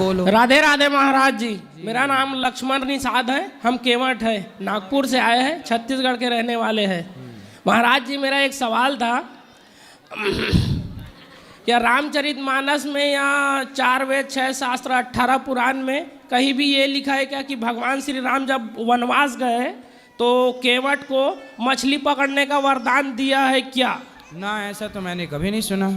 बोलो। राधे राधे महाराज जी। मेरा नाम लक्ष्मण निषाद है। हम केवट है, नागपुर से आए हैं, छत्तीसगढ़ के रहने वाले हैं। महाराज जी मेरा एक सवाल था क्या रामचरितमानस में या 4 वेद 6 शास्त्र 18 पुराण में कहीं भी ये लिखा है क्या कि भगवान श्री राम जब वनवास गए तो केवट को मछली पकड़ने का वरदान दिया है क्या? ना, ऐसा तो मैंने कभी नहीं सुना।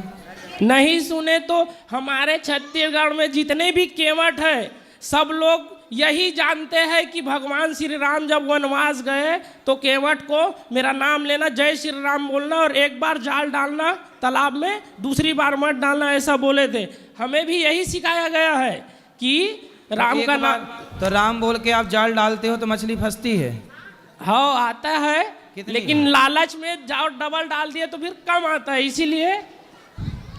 नहीं सुने तो हमारे छत्तीसगढ़ में जितने भी केवट है सब लोग यही जानते हैं कि भगवान श्री राम जब वनवास गए तो केवट को मेरा नाम लेना, जय श्री राम बोलना और एक बार जाल डालना तालाब में, दूसरी बार मत डालना, ऐसा बोले थे। हमें भी यही सिखाया गया है कि राम का नाम। तो राम बोल के आप जाल डालते हो तो मछली फंसती है? हाँ आता है, लेकिन लालच में जाओ डबल डाल दिए तो फिर कम आता है, इसीलिए।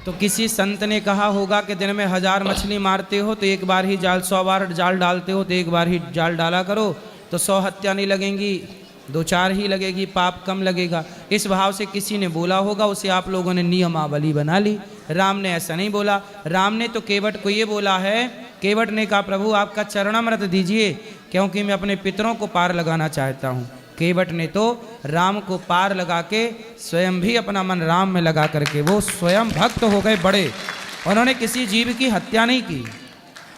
तो किसी संत ने कहा होगा कि दिन में 1000 मछली मारते हो तो एक बार ही जाल, 100 बार जाल डालते हो तो एक बार ही जाल डाला करो, तो 100 हत्या नहीं लगेंगी, 2-4 ही लगेगी, पाप कम लगेगा। इस भाव से किसी ने बोला होगा, उसे आप लोगों ने नियमावली बना ली। राम ने ऐसा नहीं बोला। राम ने तो केवट को ये बोला है, केवट ने कहा प्रभु आपका चरणामृत दीजिए क्योंकि मैं अपने पितरों को पार लगाना चाहता हूँ। केवट ने तो राम को पार लगा के स्वयं भी अपना मन राम में लगा करके वो स्वयं भक्त हो गए बड़े। उन्होंने किसी जीव की हत्या नहीं की।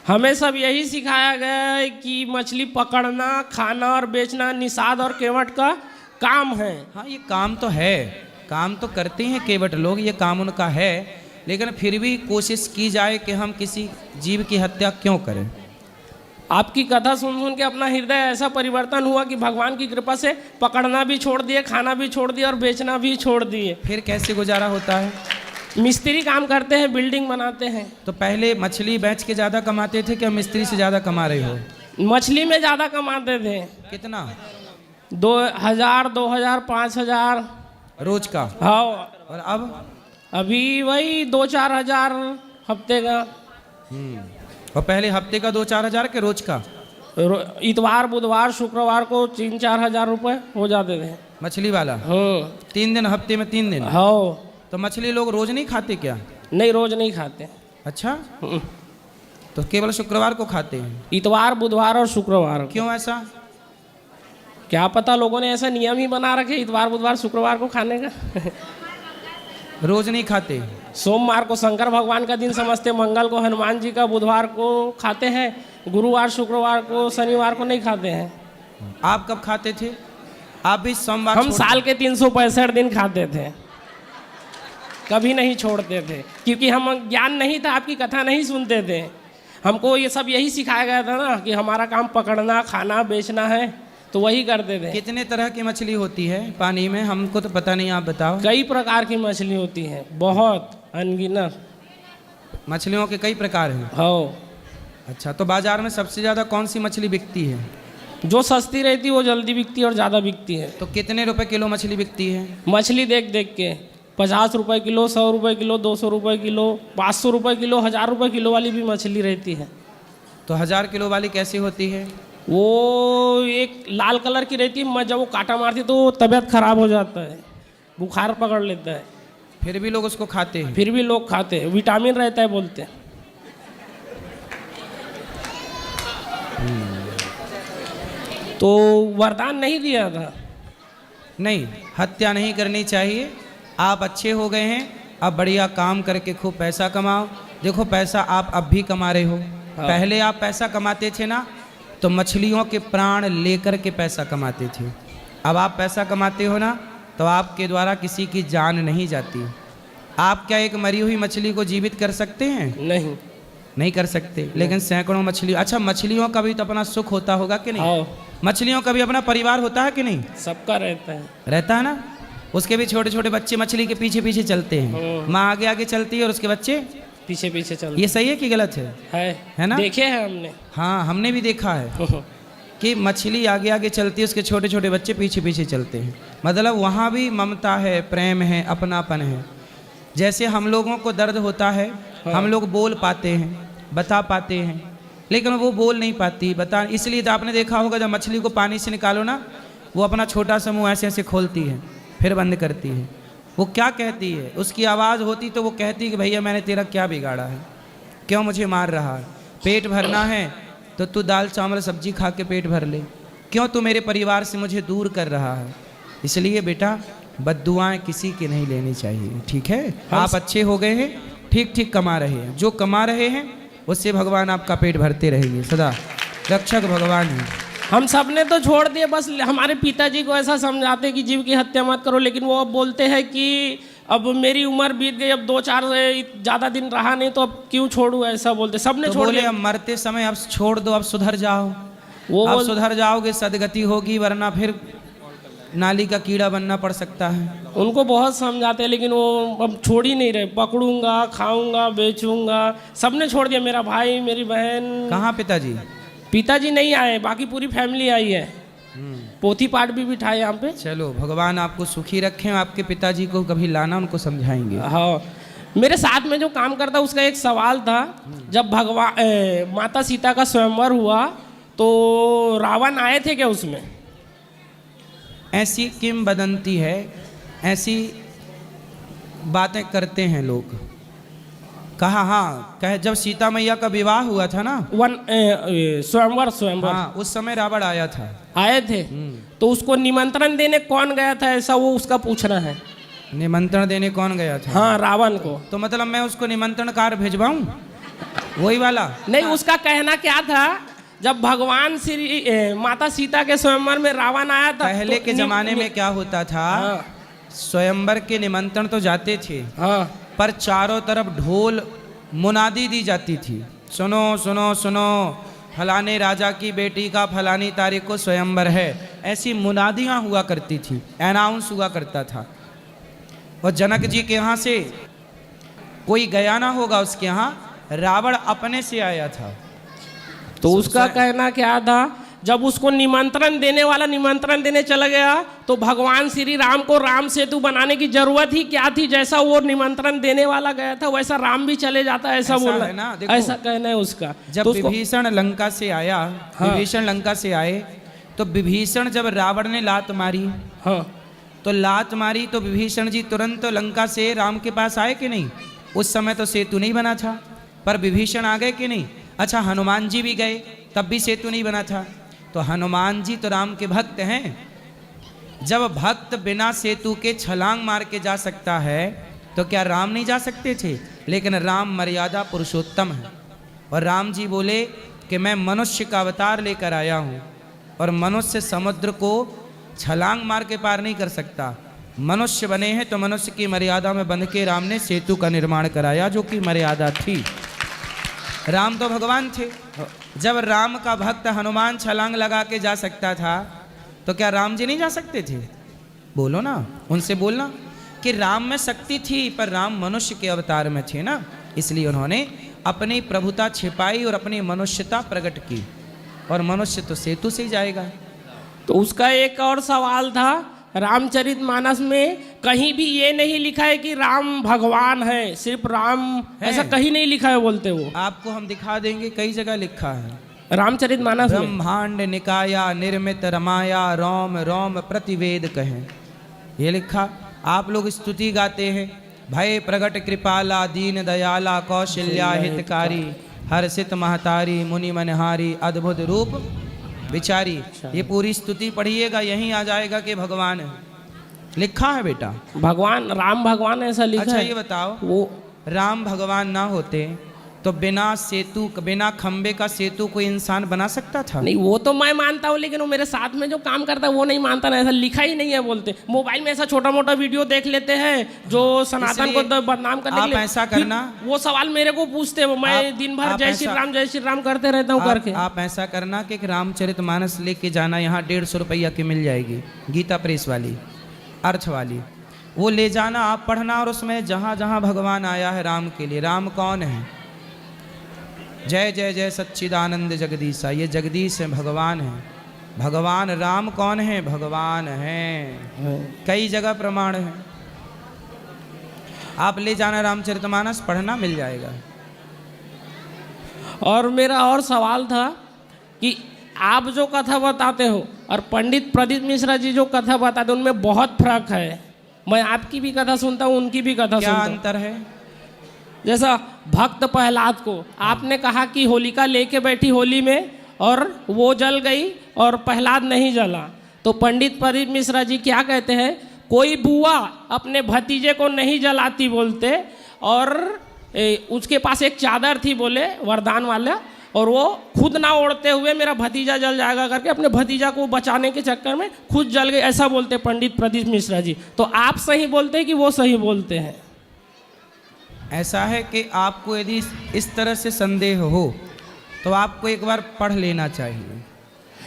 हमें सब यही सिखाया गया है कि मछली पकड़ना, खाना और बेचना निषाद और केवट का काम है। हाँ, ये काम तो है, काम तो करते हैं केवट लोग, ये काम उनका है, लेकिन फिर भी कोशिश की जाए कि हम किसी जीव की हत्या क्यों करें। आपकी कथा सुन सुन के अपना हृदय ऐसा परिवर्तन हुआ कि भगवान की कृपा से पकड़ना भी छोड़ दिए, खाना भी छोड़ दिया और बेचना भी छोड़ दिए। फिर कैसे गुजारा होता है? मिस्त्री काम करते हैं, बिल्डिंग बनाते हैं। तो पहले मछली बेच के ज़्यादा कमाते थे क्या मिस्त्री से ज़्यादा कमा रहे हो? मछली में ज़्यादा कमाते थे। कितना? 2000, 2000, 5000 रोज का? हाँ। और अब? अभी वही 2-4 हजार हफ्ते का। और पहले हफ्ते का 2-4 हजार के रोज का? इतवार, बुधवार, शुक्रवार को 3-4 हजार रुपए हो जाते थे। मछली वाला? हाँ। 3 दिन, हफ्ते में 3 दिन? हाँ। तो मछली लोग रोज नहीं खाते क्या? नहीं, रोज नहीं खाते। अच्छा, तो केवल शुक्रवार को खाते हैं? इतवार, बुधवार और शुक्रवार। क्यों ऐसा? क्या पता, लोगों ने ऐसा नियम ही बना रखे इतवार, बुधवार, शुक्रवार को खाने का। रोज नहीं खाते? सोमवार को शंकर भगवान का दिन समझते, मंगल को हनुमान जी का, बुधवार को खाते हैं, गुरुवार, शुक्रवार को, शनिवार को नहीं खाते हैं। आप कब खाते थे? आप भी सोमवार? हम साल के 365 दिन खाते थे, कभी नहीं छोड़ते थे, क्योंकि हम ज्ञान नहीं था, आपकी कथा नहीं सुनते थे। हमको ये सब यही सिखाया गया था ना कि हमारा काम पकड़ना, खाना, बेचना है, तो वही करते थे। कितने तरह की मछली होती है पानी में? हमको तो पता नहीं, आप बताओ। कई प्रकार की मछली होती है, बहुत अनगिनत मछलियों के कई प्रकार हैं। हो। अच्छा, तो बाजार में सबसे ज़्यादा कौन सी मछली बिकती है? जो सस्ती रहती है वो जल्दी बिकती है और ज़्यादा बिकती है। तो कितने रुपए किलो मछली बिकती है? मछली देख देख के 50 रुपये किलो, 100 रुपये किलो, 200 रुपये किलो, 500 रुपये किलो, 1000 रुपये किलो वाली भी मछली रहती है। तो 1000 किलो वाली कैसी होती है? वो एक लाल कलर की रहती है, जब वो कांटा मारती तो तबीयत खराब हो जाता है, बुखार पकड़ लेता है। फिर भी लोग उसको खाते हैं? फिर भी लोग खाते हैं, विटामिन रहता है बोलते हैं। तो वरदान नहीं दिया था। नहीं, हत्या नहीं करनी चाहिए। आप अच्छे हो गए हैं, अब बढ़िया काम करके खूब पैसा कमाओ। देखो पैसा आप अब भी कमा रहे हो। हाँ। पहले आप पैसा कमाते थे ना तो मछलियों के प्राण लेकर के पैसा कमाते थे। अब आप पैसा कमाते हो ना तो आपके द्वारा किसी की जान नहीं जाती। आप क्या एक मरी हुई मछली को जीवित कर सकते हैं? नहीं, नहीं कर सकते, लेकिन सैकड़ों मछली। अच्छा, मछलियों का भी तो अपना सुख होता होगा कि नहीं? मछलियों का भी अपना परिवार होता है कि नहीं? सबका रहता है। रहता है ना। उसके भी छोटे छोटे बच्चे मछली के पीछे पीछे चलते हैं। माँ आगे आगे चलती है और उसके बच्चे पीछे पीछे चलते। ये सही है कि गलत है ना? देखे हैं हमने। हाँ, हमने भी देखा है कि मछली आगे आगे चलती है, उसके छोटे छोटे बच्चे पीछे पीछे चलते हैं। मतलब वहाँ भी ममता है, प्रेम है, अपनापन है। जैसे हम लोगों को दर्द होता है, हम लोग बोल पाते हैं, बता पाते हैं, लेकिन वो बोल नहीं पाती, बता। इसलिए तो आपने देखा होगा जब मछली को पानी से निकालो ना, वो अपना छोटा सा मुँह ऐसे ऐसे खोलती है, फिर बंद करती है। वो क्या कहती है? उसकी आवाज़ होती तो वो कहती कि भैया मैंने तेरा क्या बिगाड़ा है, क्यों मुझे मार रहा है? पेट भरना है तो तू दाल चावल सब्जी खा के पेट भर ले, क्यों तू मेरे परिवार से मुझे दूर कर रहा है। इसलिए बेटा बद्दुआएं किसी की नहीं लेनी चाहिए, ठीक है। आप अच्छे हो गए हैं, ठीक ठीक कमा रहे हैं, जो कमा रहे हैं उससे भगवान आपका पेट भरते रहेंगे सदा, रक्षक भगवान हैं। हम सब ने तो छोड़ दिए, बस हमारे पिताजी को ऐसा समझाते कि जीव की हत्या मत करो, लेकिन वो अब बोलते हैं कि अब मेरी उम्र बीत गई, अब 2-4 ज़्यादा दिन रहा नहीं तो अब क्यों छोड़ूं, ऐसा बोलते। सब ने तो छोड़ बोले दिया। अब मरते समय अब छोड़ दो, अब सुधर जाओ, वो अब सुधर जाओगे सदगति होगी, वरना फिर नाली का कीड़ा बनना पड़ सकता है। उनको बहुत समझाते हैं लेकिन वो अब छोड़ ही नहीं रहे। पकड़ूंगा, खाऊंगा, बेचूंगा, सबने छोड़ दिया। मेरा भाई, मेरी बहन। कहाँ पिताजी? पिताजी नहीं आए, बाकी पूरी फैमिली आई है। पोथी पाठ भी बिठाए यहाँ पे। चलो भगवान आपको सुखी रखें, आपके पिताजी को कभी लाना, उनको समझाएंगे। हाँ, मेरे साथ में जो काम करता उसका एक सवाल था, जब भगवान माता सीता का स्वयंवर हुआ तो रावण आए थे क्या उसमें? ऐसी किंवदंती है, ऐसी बातें करते हैं लोग। कहा हाँ, कहे जब सीता मैया का विवाह हुआ था ना, स्वयंवर हाँ, उस समय रावण आया था। आए थे तो उसको निमंत्रण देने कौन गया था, ऐसा वो उसका पूछना है। निमंत्रण देने कौन गया था? हाँ, रावण को। तो मतलब मैं उसको निमंत्रण कार्ड भिजवाऊं, वही वाला? नहीं, उसका कहना क्या था, जब भगवान श्री माता सीता के स्वयंवर में रावण आया था, पहले तो के जमाने में क्या होता था, हाँ, स्वयंवर के निमंत्रण तो जाते थे, हाँ, पर चारों तरफ ढोल मुनादी दी जाती थी, सुनो सुनो सुनो, फलाने राजा की बेटी का फलानी तारीख को स्वयंवर है, ऐसी मुनादियाँ हुआ करती थी, अनाउंस हुआ करता था। और जनक जी के यहाँ से कोई गया ना होगा, उसके यहाँ रावण अपने से आया था। तो उसका कहना क्या था, जब उसको निमंत्रण देने वाला निमंत्रण देने चला गया तो भगवान श्री राम को राम सेतु बनाने की जरूरत ही क्या थी, जैसा वो निमंत्रण देने वाला गया था वैसा राम भी चले जाता, ऐसा बोल रहा है ना। ऐसा कहना है उसका। जब तो विभीषण लंका से आया, हाँ, विभीषण लंका से आए तो विभीषण जब रावण ने लात मारी, हाँ, तो लात मारी तो विभीषण जी तुरंत तो लंका से राम के पास आए कि नहीं? उस समय तो सेतु नहीं बना था, पर विभीषण आ गए कि नहीं? अच्छा, हनुमान जी भी गए, तब भी सेतु नहीं बना था। तो हनुमान जी तो राम के भक्त हैं। जब भक्त बिना सेतु के छलांग मार के जा सकता है तो क्या राम नहीं जा सकते थे? लेकिन राम मर्यादा पुरुषोत्तम है, और राम जी बोले कि मैं मनुष्य का अवतार लेकर आया हूँ, और मनुष्य समुद्र को छलांग मार के पार नहीं कर सकता। मनुष्य बने हैं तो मनुष्य की मर्यादा में बंध के राम ने सेतु का निर्माण कराया, जो कि मर्यादा थी। राम तो भगवान थे। जब राम का भक्त हनुमान छलांग लगा के जा सकता था तो क्या राम जी नहीं जा सकते थे? बोलो ना, उनसे बोलना कि राम में शक्ति थी, पर राम मनुष्य के अवतार में थे ना, इसलिए उन्होंने अपनी प्रभुता छिपाई और अपनी मनुष्यता प्रकट की, और मनुष्य तो सेतु से ही जाएगा। तो उसका एक और सवाल था, रामचरितमानस में कहीं भी ये नहीं लिखा है कि राम भगवान है, सिर्फ राम है। ऐसा कहीं नहीं लिखा है बोलते वो। आपको हम दिखा देंगे, कई जगह लिखा है रामचरितमानस में। ब्रह्मांड निकाया निर्मित रमाया रोम रोम प्रतिवेद कहें, ये लिखा। आप लोग स्तुति गाते हैं, भय प्रगट कृपाला दीन दयाला कौशल्या हितकारी हर्षित महतारी मुनि मनहारी अद्भुत रूप विचारी। ये पूरी स्तुति पढ़िएगा, यहीं आ जाएगा कि भगवान है, लिखा है बेटा। भगवान राम भगवान ऐसा लिखा अच्छा, है। ये बताओ, वो राम भगवान ना होते तो बिना सेतु, बिना खंबे का सेतु कोई इंसान बना सकता था? नहीं, वो तो मैं मानता हूँ, लेकिन वो मेरे साथ में जो काम करता है वो नहीं मानता ना, ऐसा लिखा ही नहीं है बोलते। मोबाइल में ऐसा छोटा मोटा वीडियो देख लेते हैं जो सनातन को बदनाम करने के लिए। आप ऐसा करना, वो सवाल मेरे को पूछते हैं, मैं दिन भर जय श्री राम करते रहता हूँ करके। आप ऐसा करना कि रामचरितमानस लेके जाना, यहाँ 150 रुपया की मिल जाएगी, गीता प्रेस वाली, अर्थ वाली, वो ले जाना, आप पढ़ना, और उसमें जहाँ जहाँ भगवान आया है राम के लिए, राम कौन है, जय जय जय सच्चिदानंद जगदीशा, ये जगदीश है, भगवान है। भगवान राम कौन है? भगवान है, कई जगह प्रमाण है। आप ले जाना रामचरितमानस, पढ़ना, मिल जाएगा। और मेरा और सवाल था कि आप जो कथा बताते हो और पंडित प्रदीप मिश्रा जी जो कथा बताते हैं उनमें बहुत फर्क है। मैं आपकी भी कथा सुनता हूँ, उनकी भी कथा सुनता हूँ। क्या अंतर है? जैसा भक्त प्रहलाद को आपने कहा कि होलिका लेके बैठी होली में और वो जल गई और प्रहलाद नहीं जला, तो पंडित प्रदीप मिश्रा जी क्या कहते हैं, कोई बुआ अपने भतीजे को नहीं जलाती बोलते, और उसके पास एक चादर थी बोले वरदान वाला, और वो खुद ना ओढ़ते हुए मेरा भतीजा जल जाएगा करके अपने भतीजा को बचाने के चक्कर में खुद जल गए, ऐसा बोलते पंडित प्रदीप मिश्रा जी। तो आप सही बोलते हैं कि वो सही बोलते हैं? ऐसा है कि आपको यदि इस तरह से संदेह हो तो आपको एक बार पढ़ लेना चाहिए।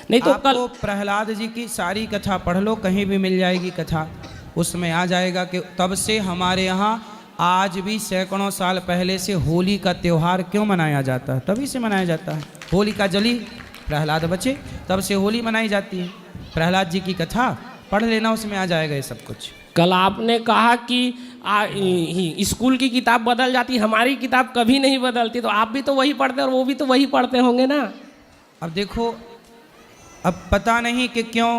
नहीं तो आपको प्रहलाद जी की सारी कथा पढ़ लो, कहीं भी मिल जाएगी कथा, उसमें आ जाएगा कि तब से हमारे यहाँ आज भी सैकड़ों साल पहले से होली का त्यौहार क्यों मनाया जाता है, तभी से मनाया जाता है। होली का जली प्रहलाद बचे, तब से होली मनाई जाती है। प्रहलाद जी की कथा पढ़ लेना, उसमें आ जाएगा ये सब कुछ। कल आपने कहा कि स्कूल की किताब बदल जाती, हमारी किताब कभी नहीं बदलती, तो आप भी तो वही पढ़ते और वो भी तो वही पढ़ते होंगे ना। अब देखो, अब पता नहीं कि क्यों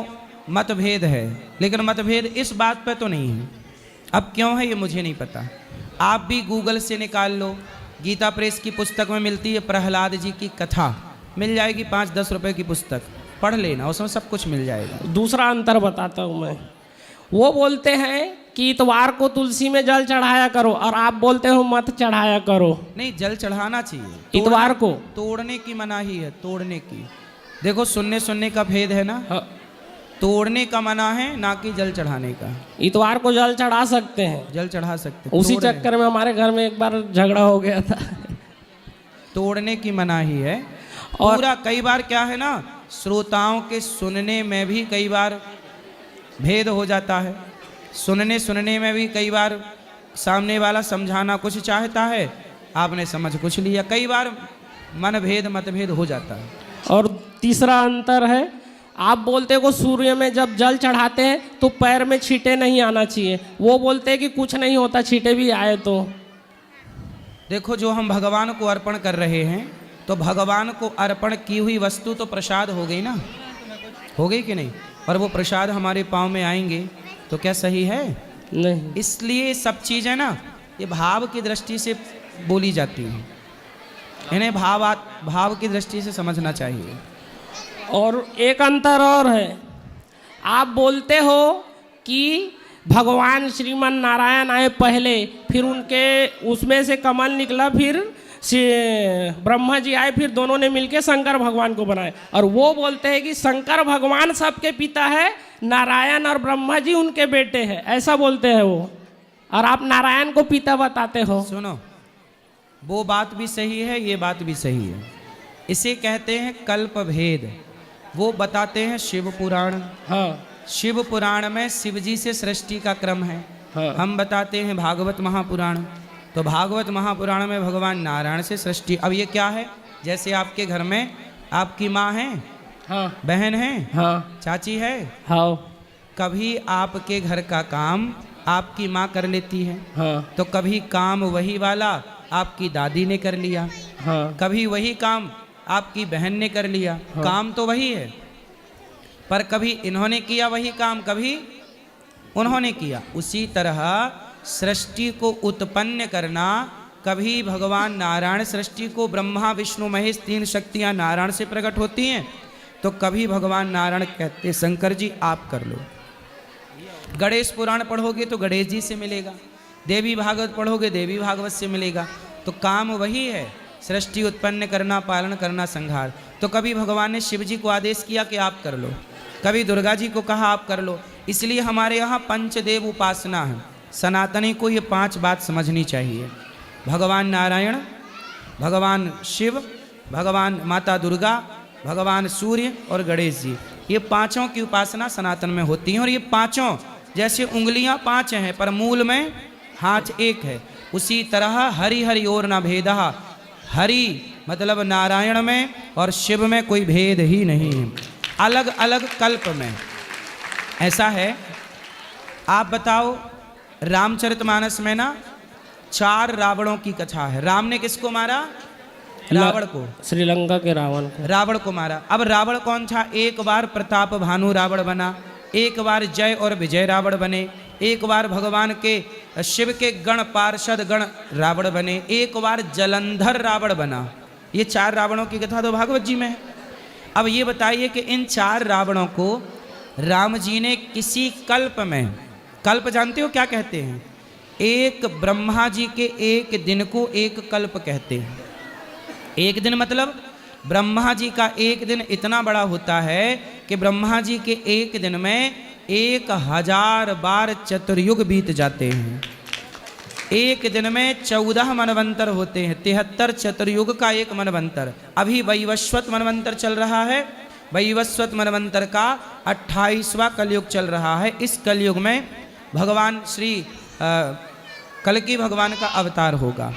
मतभेद है, लेकिन मतभेद इस बात पे तो नहीं है। अब क्यों है ये मुझे नहीं पता, आप भी गूगल से निकाल लो, गीता प्रेस की पुस्तक में मिलती है प्रहलाद जी की कथा, मिल जाएगी 5-10 रुपए की पुस्तक, पढ़ लेना, उसमें सब कुछ मिल जाएगा। दूसरा अंतर बताता हूँ मैं, वो बोलते हैं कि इतवार को तुलसी में जल चढ़ाया करो, और आप बोलते हो मत चढ़ाया करो। नहीं, जल चढ़ाना चाहिए, इतवार को तोड़ने की मनाही है, तोड़ने की। देखो सुनने का भेद है ना। हाँ। तोड़ने का मना है, ना कि जल चढ़ाने का। इतवार को जल चढ़ा सकते हैं, जल चढ़ा सकते हैं, उसी चक्कर में हमारे घर में एक बार झगड़ा हो गया था। तोड़ने की मनाही है। और पूरा कई बार क्या है ना, श्रोताओं के सुनने में भी कई बार भेद हो जाता है, सुनने में भी कई बार सामने वाला समझाना कुछ चाहता है, आपने समझ कुछ लिया, कई बार मतभेद हो जाता है। और तीसरा अंतर है, आप बोलते को सूर्य में जब जल चढ़ाते हैं तो पैर में छींटे नहीं आना चाहिए, वो बोलते हैं कि कुछ नहीं होता छींटे भी आए तो। देखो, जो हम भगवान को अर्पण कर रहे हैं, तो भगवान को अर्पण की हुई वस्तु तो प्रसाद हो गई ना, हो गई कि नहीं? और वो प्रसाद हमारे पाँव में आएंगे तो क्या सही है? नहीं। इसलिए सब चीज़ें ना ये भाव की दृष्टि से बोली जाती हैं, इन्हें भाव की दृष्टि से समझना चाहिए। और एक अंतर और है, आप बोलते हो कि भगवान श्रीमन नारायण आए पहले, फिर उनके उसमें से कमल निकला, फिर ब्रह्मा जी आए, फिर दोनों ने मिलके शंकर भगवान को बनाए। और वो बोलते हैं कि शंकर भगवान सबके पिता है, नारायण और ब्रह्मा जी उनके बेटे हैं, ऐसा बोलते हैं वो, और आप नारायण को पिता बताते हो। सुनो, वो बात भी सही है, ये बात भी सही है, इसे कहते हैं कल्प भेद। वो बताते हैं शिव पुराण। हाँ। शिव पुराण में शिव जी से सृष्टि का क्रम है। हाँ। हम बताते हैं भागवत महापुराण, तो भागवत महापुराण में भगवान नारायण से सृष्टि। अब ये क्या है, जैसे आपके घर में आपकी माँ है, हाँ, बहन है, हाँ, चाची है, हाँ, कभी आपके घर का काम आपकी माँ कर लेती है, हाँ, तो कभी काम वही वाला आपकी दादी ने कर लिया, हाँ, कभी वही काम आपकी बहन ने कर लिया, हाँ, काम तो वही है, पर कभी इन्होंने किया वही काम, कभी उन्होंने किया। उसी तरह सृष्टि को उत्पन्न करना, कभी भगवान नारायण सृष्टि को, ब्रह्मा विष्णु महेश 3 शक्तियां नारायण से प्रकट होती हैं, तो कभी भगवान नारायण कहते शंकर जी आप कर लो। गणेश पुराण पढ़ोगे तो गणेश जी से मिलेगा, देवी भागवत पढ़ोगे देवी भागवत से मिलेगा, तो काम वही है, सृष्टि उत्पन्न करना, पालन करना, संहार। तो कभी भगवान ने शिव जी को आदेश किया कि आप कर लो, कभी दुर्गा जी को कहा आप कर लो। इसलिए हमारे यहाँ पंचदेव उपासना है। सनातनी को ये 5 बात समझनी चाहिए, भगवान नारायण, भगवान शिव, भगवान माता दुर्गा, भगवान सूर्य और गणेश जी, ये 5 की उपासना सनातन में होती है। और ये 5 जैसे उंगलियां 5 हैं पर मूल में हाथ एक है, उसी तरह हरि हरि और न भेदः, हरि मतलब नारायण में और शिव में कोई भेद ही नहीं है, अलग अलग कल्प में ऐसा है। आप बताओ, रामचरितमानस में ना 4 रावणों की कथा है। राम ने किसको मारा? रावण को, श्रीलंका के रावण को, रावण को मारा। अब रावण कौन था? एक बार प्रताप भानु रावण बना, एक बार जय और विजय रावण बने, एक बार भगवान के शिव के गण पार्षद गण रावण बने, एक बार जलंधर रावण बना। ये 4 रावणों की कथा तो भागवत जी में है। अब ये बताइए कि इन 4 रावणों को राम जी ने किसी कल्प में, कल्प जानते हो क्या कहते हैं? एक ब्रह्मा जी के एक दिन को एक कल्प कहते हैं। एक दिन मतलब ब्रह्मा जी का एक दिन इतना बड़ा होता है कि ब्रह्मा जी के एक दिन में 1000 बार चतुर्युग बीत जाते हैं। एक दिन में 14 मनवंतर होते हैं, 73 चतुर्युग का एक मनवंतर। अभी वैवस्वत मनवंतर चल रहा है, वैवस्वत मनवंतर का 28वां कलयुग चल रहा है। इस कलयुग में भगवान श्री कल्कि भगवान का अवतार होगा।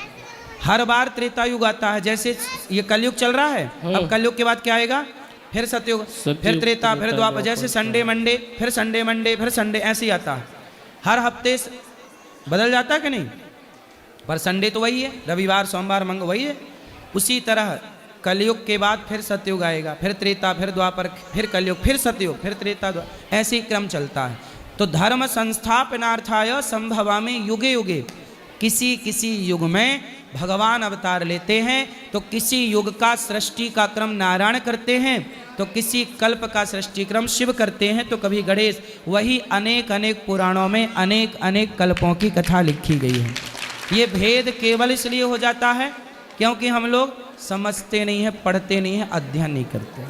हर बार त्रेता युग आता है, जैसे ये कलयुग चल रहा है, अब कलयुग के बाद क्या आएगा? फिर सतयुग, फिर त्रेता, फिर द्वापर, जैसे संडे मंडे, फिर संडे मंडे, फिर संडे, ऐसे ही आता है। हर हफ्ते बदल जाता है कि नहीं? पर संडे तो वही है, रविवार सोमवार मंगल वही है। उसी तरह कलयुग के बाद फिर सतयुग आएगा, फिर त्रेता, फिर द्वापर, फिर कलयुग, फिर सतयुग, फिर त्रेता, द्वापर, ऐसे ही क्रम चलता है। तो धर्म संस्थापनार्थाय संभवामि युगे युगे, किसी किसी युग में भगवान अवतार लेते हैं। तो किसी युग का सृष्टि का क्रम नारायण करते हैं, तो किसी कल्प का सृष्टि क्रम शिव करते हैं, तो कभी गणेश। वही अनेक अनेक पुराणों में अनेक अनेक कल्पों की कथा लिखी गई है। ये भेद केवल इसलिए हो जाता है क्योंकि हम लोग समझते नहीं हैं, पढ़ते नहीं हैं, अध्ययन नहीं करते।